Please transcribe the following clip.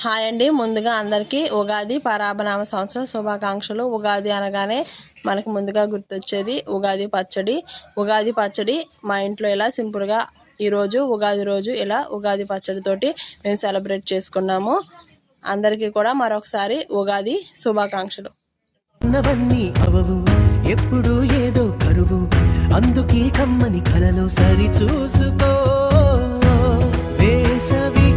Hi అండి, ముందుగా అందరికీ ఉగాది పరాభనామ సంవత్సరం శుభాకాంక్షలు. ఉగాది అనగానే మనకు ముందుగా గుర్తొచ్చేది ఉగాది పచ్చడి. ఉగాది పచ్చడి మా ఇంట్లో ఇలా సింపుల్గా ఈరోజు ఉగాది రోజు ఇలా ఉగాది పచ్చడితోటి మేము సెలబ్రేట్ చేసుకున్నాము. అందరికీ కూడా మరొకసారి ఉగాది శుభాకాంక్షలు. ఎప్పుడు ఏదో కరువు, అందుకే కమ్మని కలలో సరి చూసుకో వేసవి